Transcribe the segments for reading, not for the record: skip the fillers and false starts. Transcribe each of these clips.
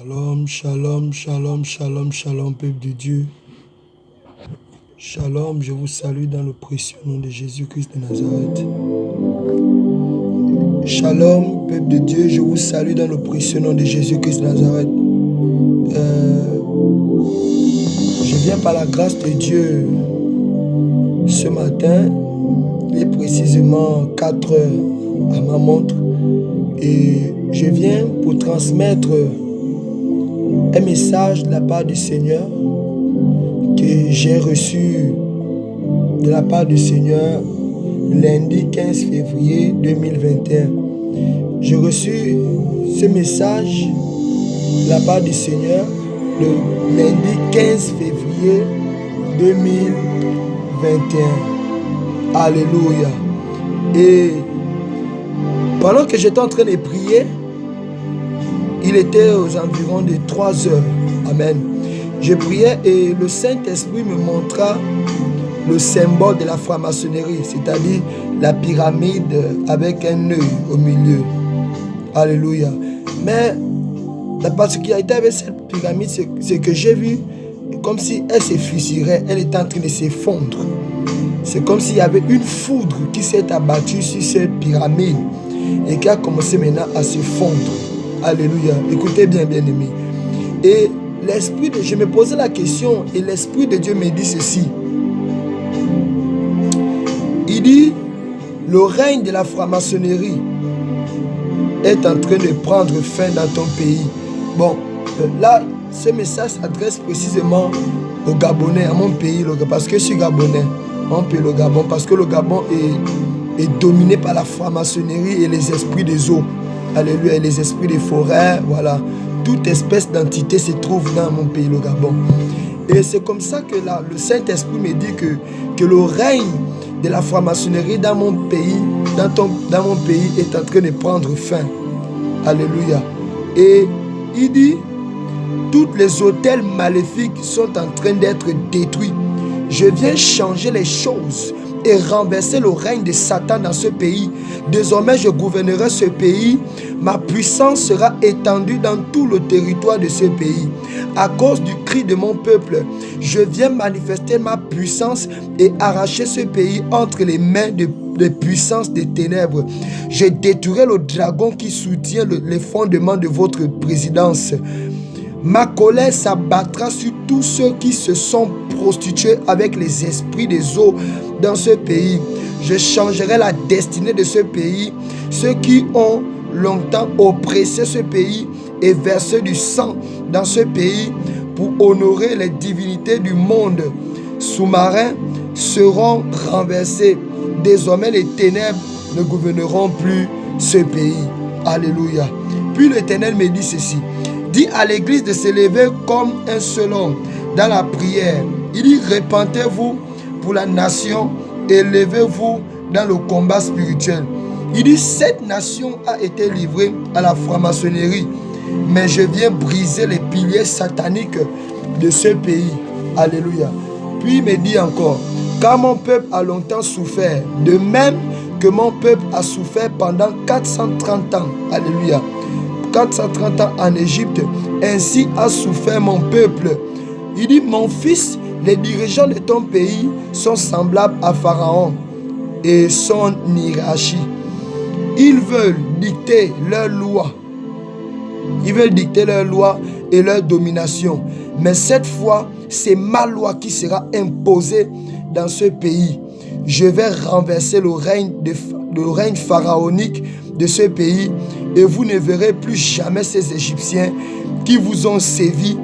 Shalom, shalom, shalom, shalom, shalom, peuple de Dieu. Shalom, je vous salue dans le précieux nom de Jésus-Christ de Nazareth. Shalom, peuple de Dieu, je vous salue dans le précieux nom de Jésus-Christ de Nazareth. Je viens par la grâce de Dieu ce matin, il est précisément 4 heures à ma montre, et je viens pour transmettre un message de la part du Seigneur que j'ai reçu de la part du Seigneur lundi 15 février 2021. J'ai reçu ce message de la part du Seigneur le lundi 15 février 2021. Alléluia. Et pendant que j'étais en train de prier, il était aux environs de 3 heures. Amen. Je priais et le Saint-Esprit me montra le symbole de la franc-maçonnerie, c'est-à-dire la pyramide avec un œil au milieu. Alléluia. Mais la particularité avec cette pyramide, c'est que j'ai vu comme si elle se fusirait, elle était en train de s'effondrer. C'est comme s'il y avait une foudre qui s'est abattue sur cette pyramide et qui a commencé maintenant à se fondre. Alléluia. Écoutez bien, bien-aimés. Et l'esprit de... Je me posais la question et l'Esprit de Dieu me dit ceci. Il dit, le règne de la franc-maçonnerie est en train de prendre fin dans ton pays. Bon, là, ce message s'adresse précisément aux Gabonais, à mon pays, parce que je suis Gabonais. Mon pays, le Gabon, parce que le Gabon est dominé par la franc-maçonnerie et les esprits des eaux. Alléluia, et les esprits des forêts, voilà. Toute espèce d'entité se trouve dans mon pays, le Gabon. Et c'est comme ça que là, le Saint-Esprit me dit que le règne de la franc-maçonnerie dans mon pays, dans mon pays est en train de prendre fin. Alléluia. Et il dit, tous les hôtels maléfiques sont en train d'être détruits. Je viens changer les choses et renverser le règne de Satan dans ce pays. Désormais, je gouvernerai ce pays. Ma puissance sera étendue dans tout le territoire de ce pays. À cause du cri de mon peuple, je viens manifester ma puissance et arracher ce pays entre les mains de puissance des ténèbres. Je détruirai le dragon qui soutient les fondements de votre présidence. Ma colère s'abattra sur tous ceux qui se sont prostitués avec les esprits des eaux dans ce pays. Je changerai la destinée de ce pays. Ceux qui ont longtemps oppressé ce pays et versé du sang dans ce pays pour honorer les divinités du monde sous-marin seront renversés. Désormais, les ténèbres ne gouverneront plus ce pays. Alléluia. Puis l'Éternel me dit ceci. Dit à l'église de se lever comme un seul homme dans la prière. Il dit, repentez-vous pour la nation et levez-vous dans le combat spirituel. Il dit, cette nation a été livrée à la franc-maçonnerie, mais je viens briser les piliers sataniques de ce pays. Alléluia. Puis il me dit encore, car mon peuple a longtemps souffert, de même que mon peuple a souffert pendant 430 ans. Alléluia. 430 ans en Égypte, ainsi a souffert mon peuple. Il dit, mon fils, les dirigeants de ton pays sont semblables à Pharaon et son hiérarchie. Ils veulent dicter leurs lois. Ils veulent dicter leurs lois et leur domination. Mais cette fois, c'est ma loi qui sera imposée dans ce pays. Je vais renverser le règne pharaonique de ce pays et vous ne verrez plus jamais ces Égyptiens qui vous ont sévi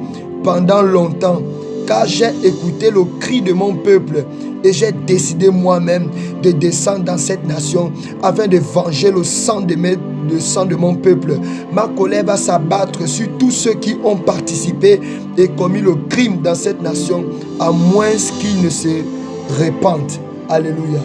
pendant longtemps. Car j'ai écouté le cri de mon peuple et j'ai décidé moi-même de descendre dans cette nation afin de venger le sang de mon peuple. Ma colère va s'abattre sur tous ceux qui ont participé et commis le crime dans cette nation, à moins qu'ils ne se répandent. Alléluia.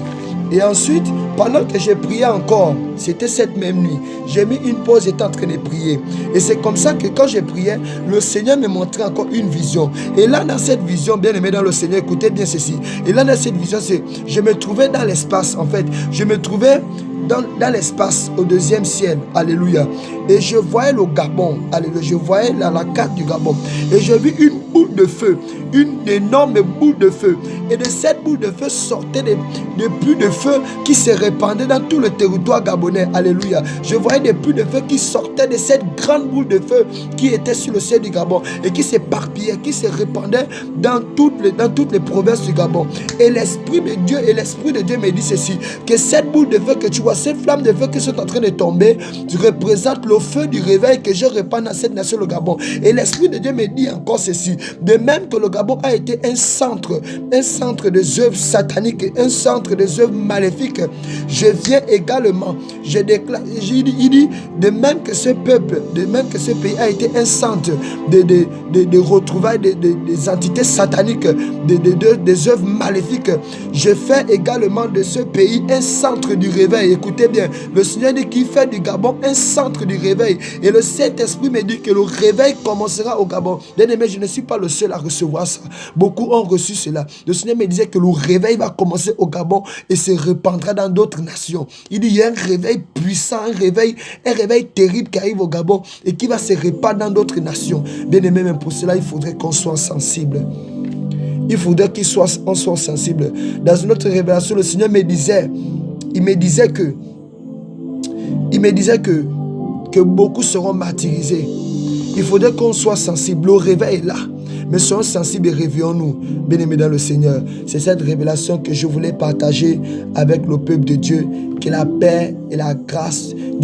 Et ensuite, pendant que j'ai prié encore, c'était cette même nuit, j'ai mis une pause, j'étais en train de prier. Et c'est comme ça que quand j'ai prié, le Seigneur me montrait encore une vision. Et là, dans cette vision, bien aimé dans le Seigneur, écoutez bien ceci. Et là, dans cette vision, je me trouvais dans l'espace, en fait. Je me trouvais dans l'espace, au deuxième ciel. Alléluia. Et je voyais le Gabon. Alléluia. Je voyais la carte du Gabon. Et j'ai vu une boule de feu. Une énorme boule de feu. Et de cette boule de feu sortaient des pluies de feu qui se répandaient dans tout le territoire gabonais. Alléluia. Je voyais des pluies de feu qui sortaient de cette grande boule de feu qui était sur le ciel du Gabon et qui s'éparpillaient, qui se répandaient dans toutes les provinces du Gabon. Et l'Esprit de Dieu me dit ceci, que cette boule de feu que tu vois, cette flamme de feu qui sont en train de tomber, représente le feu du réveil que je répands dans cette nation, le Gabon. Et l'Esprit de Dieu me dit encore ceci, de même que le Gabon a été un centre des œuvres sataniques, un centre des œuvres maléfiques, je viens également, je déclare, il dit, de même que ce peuple, de même que ce pays a été un centre de retrouvailles des entités sataniques, des œuvres maléfiques, je fais également de ce pays un centre du réveil. Écoutez bien, le Seigneur dit qu'il fait du Gabon un centre du réveil. Et le Saint-Esprit me dit que le réveil commencera au Gabon. Bien-aimé, je ne suis pas le seul à recevoir ça. Beaucoup ont reçu cela. Le Seigneur me disait que le réveil va commencer au Gabon et se répandra dans d'autres nations. Il dit, il y a un réveil puissant, un réveil terrible qui arrive au Gabon et qui va se répandre dans d'autres nations. Bien-aimé, même pour cela, il faudrait qu'on soit sensible. Il faudrait qu'on soit sensible. Dans une autre révélation, le Seigneur me disait, il me disait que beaucoup seront martyrisés. Il faudrait qu'on soit sensible. Le réveil est là. Mais soyons sensibles et réveillons-nous, bien-aimés dans le Seigneur. C'est cette révélation que je voulais partager avec le peuple de Dieu. Que la paix et la grâce du